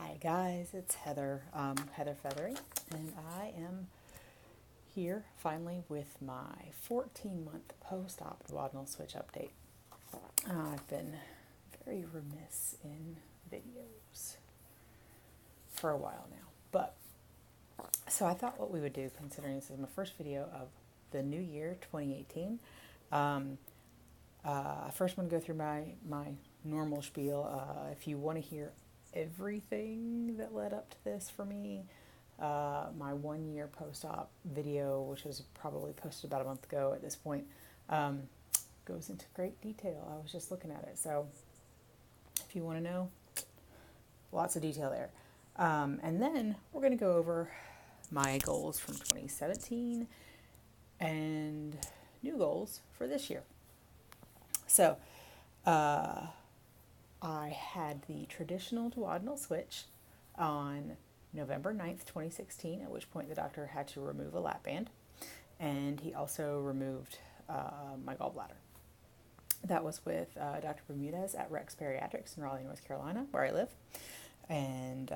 Hi guys, it's Heather, Heather Feathery, and I am here finally with my 14-month post-op duodenal switch update. I've been very remiss in videos for a while now, but so I thought what we would do, considering this is my first video of the new year, 2018, I first want to go through my normal spiel. If you want to hear everything that led up to this for me, my 1 year post-op video, which was probably posted about a month ago at this point, goes into great detail. I was just looking at it. So if you want to know, lots of detail there. And then we're going to go over my goals from 2017 and new goals for this year. So, I had the traditional duodenal switch on November 9th, 2016, at which point the doctor had to remove a lap band, and he also removed my gallbladder. That was with Dr. Bermudez at Rex Bariatrics in Raleigh, North Carolina, where I live. And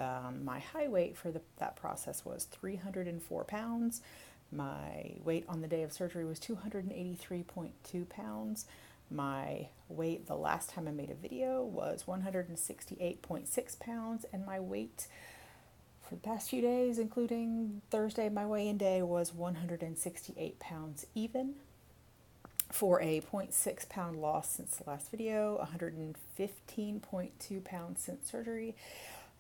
my high weight for that process was 304 pounds. My weight on the day of surgery was 283.2 pounds. My weight the last time I made a video was 168.6 pounds, and my weight for the past few days, including Thursday, my weigh-in day, was 168 pounds even, for a 0.6 pound loss since the last video, 115.2 pounds since surgery,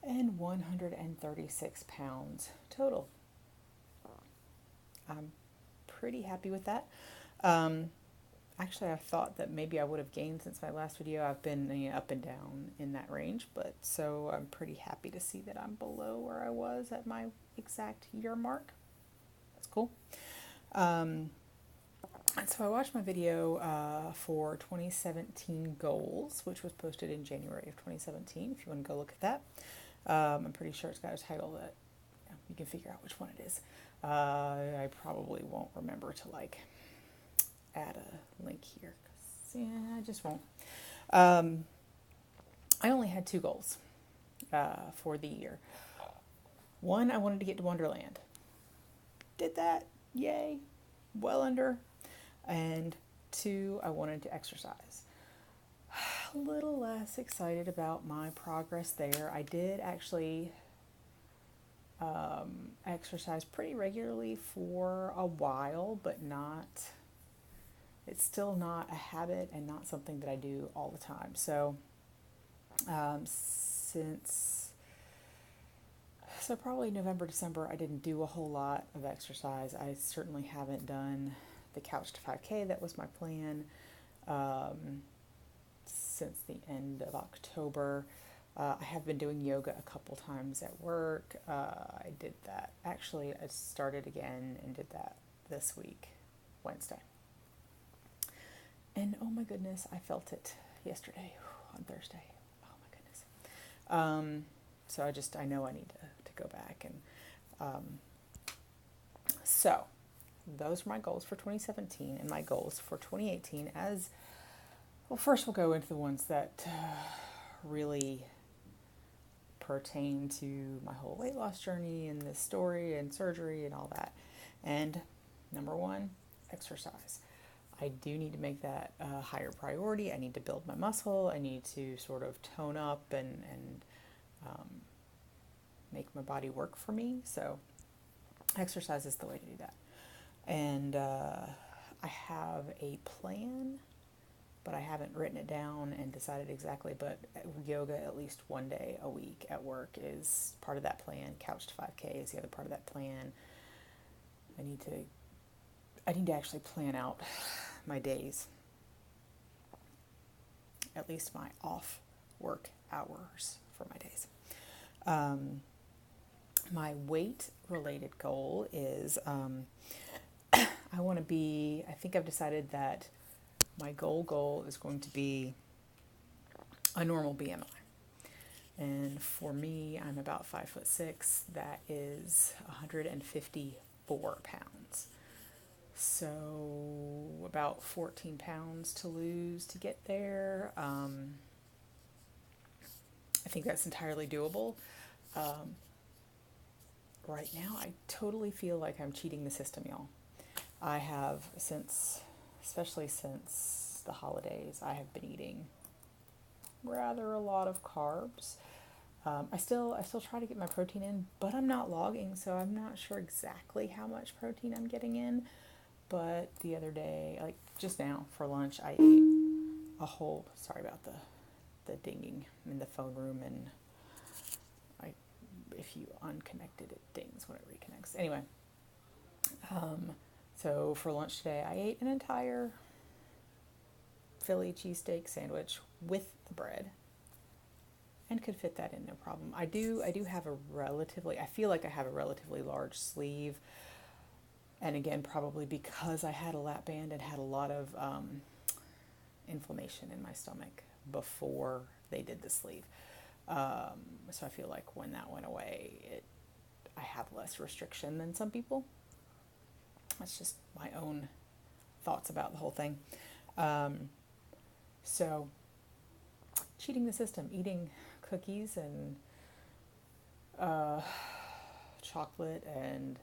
and 136 pounds total. I'm pretty happy with that. Actually, I thought that maybe I would have gained since my last video. I've been up and down in that range, but so I'm pretty happy to see that I'm below where I was at my exact year mark. That's cool. And so I watched my video for 2017 goals, which was posted in January of 2017, if you want to go look at that. I'm pretty sure it's got a title that you can figure out which one it is. I probably won't remember to add a link here, because I just won't. I only had two goals for the year. One, I wanted to get to Wonderland. Did that, yay, well under. And two, I wanted to exercise. A little less excited about my progress there. I did actually exercise pretty regularly for a while, but it's still not a habit and not something that I do all the time. So so probably November, December, I didn't do a whole lot of exercise. I certainly haven't done the Couch to 5K. That was my plan since the end of October. I have been doing yoga a couple times at work. I did that. Actually, I started again and did that this week, Wednesday. And oh my goodness, I felt it yesterday on Thursday. Oh my goodness. So I know I need to go back. And so those are my goals for 2017, and my goals for 2018 first we'll go into the ones that really pertain to my whole weight loss journey and this story and surgery and all that. And number one, exercise. I do need to make that a higher priority. I need to build my muscle. I need to sort of tone up and make my body work for me. So exercise is the way to do that. And I have a plan, but I haven't written it down and decided exactly. But yoga at least one day a week at work is part of that plan. Couch to 5K is the other part of that plan. I need to actually plan out my days, at least my off work hours for my days. My weight related goal is I think I've decided that my goal is going to be a normal BMI. And for me, I'm about 5'6". That is 154 pounds. So about 14 pounds to lose to get there. I think that's entirely doable. Um, right now, I totally feel like I'm cheating the system, y'all. I have especially since the holidays, I have been eating rather a lot of carbs. I still try to get my protein in, but I'm not logging, so I'm not sure exactly how much protein I'm getting in. But the other day, like just now for lunch, I ate a whole. Sorry about the dinging in the phone room, and I if you unconnected it dings when it reconnects. Anyway, so for lunch today, I ate an entire Philly cheesesteak sandwich with the bread and could fit that in no problem. I do have I feel like I have a relatively large sleeve, and again probably because I had a lap band and had a lot of inflammation in my stomach before they did the sleeve. So I feel like when that went away, I have less restriction than some people. That's just my own thoughts about the whole thing. So cheating the system, eating cookies and chocolate and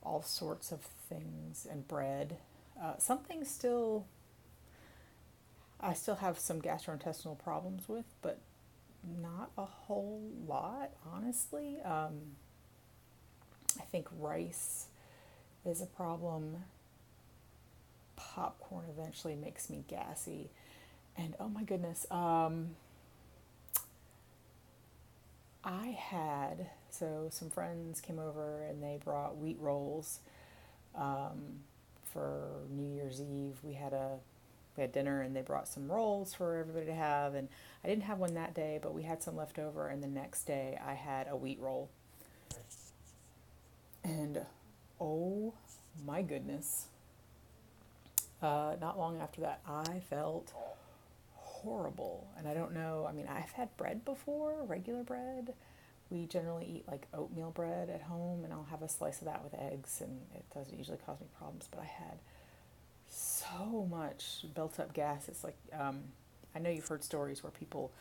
all sorts of things and bread. Something still, I still have some gastrointestinal problems with, but not a whole lot, honestly. I think rice is a problem. Popcorn eventually makes me gassy. And oh my goodness, so some friends came over and they brought wheat rolls for New Year's Eve. We had dinner and they brought some rolls for everybody to have, and I didn't have one that day, but we had some left over, and the next day I had a wheat roll. And oh my goodness, not long after that I felt horrible. And I don't know, I mean, I've had bread before, regular bread. We generally eat like oatmeal bread at home, and I'll have a slice of that with eggs, and it doesn't usually cause me problems. But I had so much built up gas. It's like, I know you've heard stories where people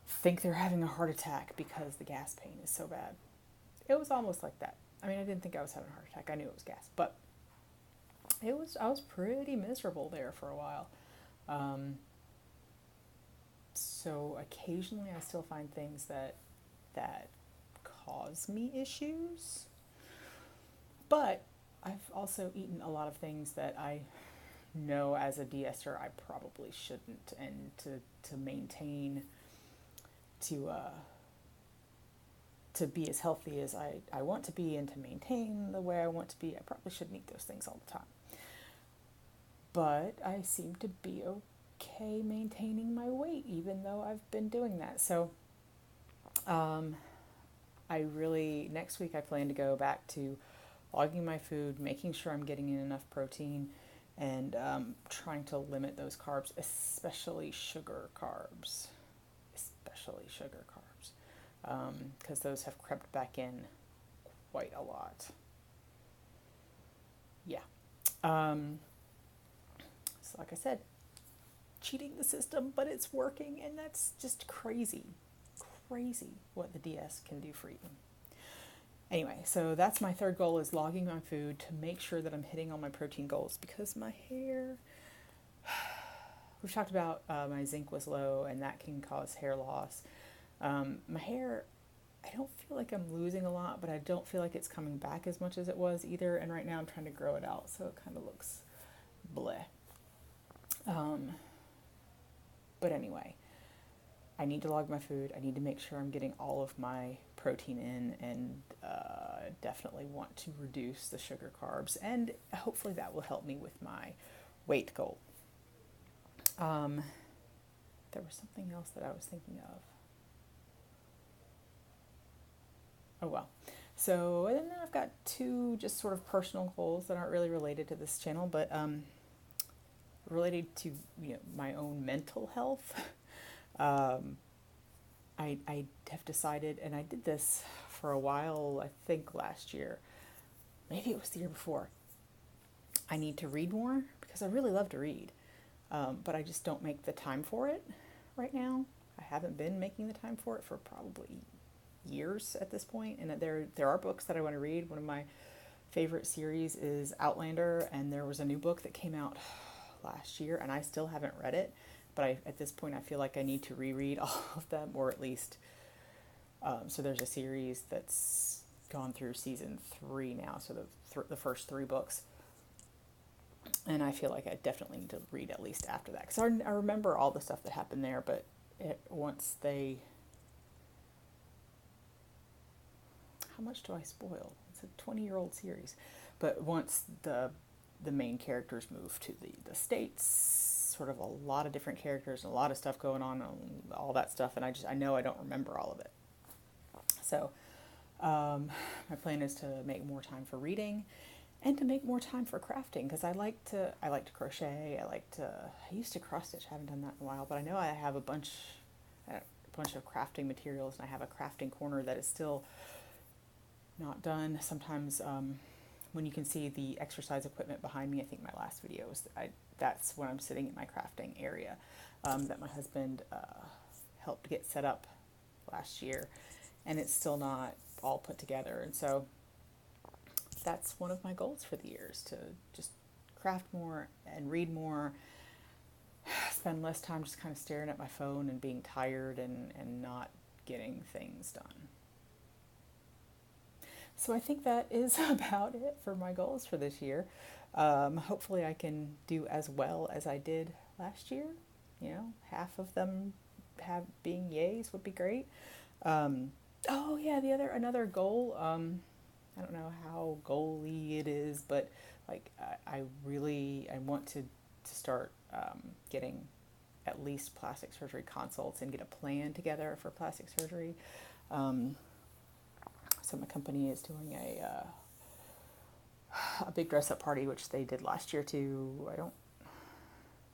think they're having a heart attack because the gas pain is so bad. It was almost like that. I mean, I didn't think I was having a heart attack. I knew it was gas, but I was pretty miserable there for a while. So occasionally I still find things that cause me issues. But I've also eaten a lot of things that I know as a de-esser I probably shouldn't, and to maintain to be as healthy as I want to be and to maintain the way I want to be, I probably shouldn't eat those things all the time. But I seem to be okay maintaining my weight even though I've been doing that. So next week I plan to go back to logging my food, making sure I'm getting in enough protein, and trying to limit those carbs, especially sugar carbs. Especially sugar carbs. Because those have crept back in quite a lot. Yeah. So like I said, cheating the system, but it's working, and that's just crazy. Crazy what the DS can do for you. Anyway, so that's my third goal, is logging my food to make sure that I'm hitting all my protein goals, because my hair, we've talked about my zinc was low and that can cause hair loss. My hair, I don't feel like I'm losing a lot, but I don't feel like it's coming back as much as it was either. And right now I'm trying to grow it out, so it kind of looks bleh. But anyway, I need to log my food. I need to make sure I'm getting all of my protein in, and definitely want to reduce the sugar carbs, and hopefully that will help me with my weight goal. There was something else that I was thinking of. Oh well. So, and then I've got two just sort of personal goals that aren't really related to this channel, but related to my own mental health. I have decided, and I did this for a while, I think last year, maybe it was the year before, I need to read more, because I really love to read, but I just don't make the time for it right now. I haven't been making the time for it for probably years at this point, and there are books that I want to read. One of my favorite series is Outlander, and there was a new book that came out last year, and I still haven't read it. But at this point, I feel like I need to reread all of them, or at least. So there's a series that's gone through season 3 now, so the first 3 books. And I feel like I definitely need to read at least after that. Because I remember all the stuff that happened there, but once they... How much do I spoil? It's a 20-year-old series. But once the main characters move to the States, sort of a lot of different characters and a lot of stuff going on and all that stuff, and I know I don't remember all of it. So my plan is to make more time for reading and to make more time for crafting, because I like to crochet. I used to cross stitch. I haven't done that in a while, but I know I have a bunch of crafting materials, and I have a crafting corner that is still not done. Sometimes when you can see the exercise equipment behind me, I think my last video was that's when I'm sitting in my crafting area that my husband helped get set up last year, and it's still not all put together. And so that's one of my goals for the year, is to just craft more and read more, spend less time just kind of staring at my phone and being tired and not getting things done. So I think that is about it for my goals for this year. Hopefully I can do as well as I did last year. Half of them being yays would be great. Oh yeah, another goal. I don't know how goaly it is, but like I want to start getting at least plastic surgery consults and get a plan together for plastic surgery. So my company is doing a big dress up party, which they did last year too.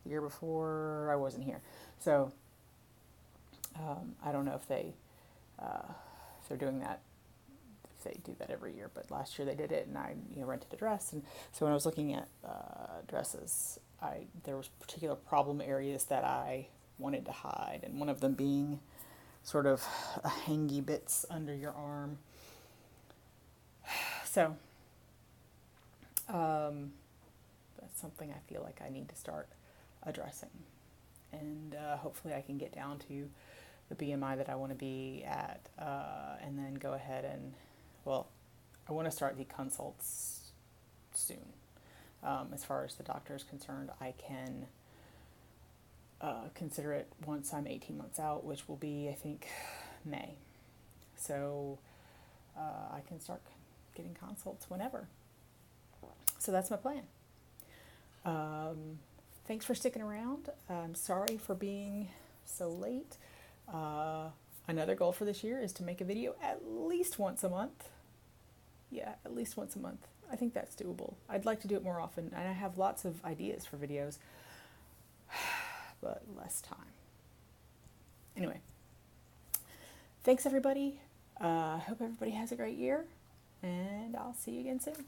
The year before I wasn't here, so I don't know if they're doing that. If they do that every year, but last year they did it, and I rented a dress, and so when I was looking at dresses, there was particular problem areas that I wanted to hide, and one of them being sort of hangy bits under your arm. So that's something I feel like I need to start addressing, and hopefully I can get down to the BMI that I want to be at, and then go ahead and, I want to start the consults soon. As far as the doctor is concerned, I can consider it once I'm 18 months out, which will be, I think, May. So I can start getting consults whenever. So that's my plan. Thanks for sticking around. I'm sorry for being so late. Another goal for this year is to make a video at least once a month. Yeah, at least once a month. I think that's doable. I'd like to do it more often, and I have lots of ideas for videos, but less time. Anyway, thanks everybody. I hope everybody has a great year, and I'll see you again soon.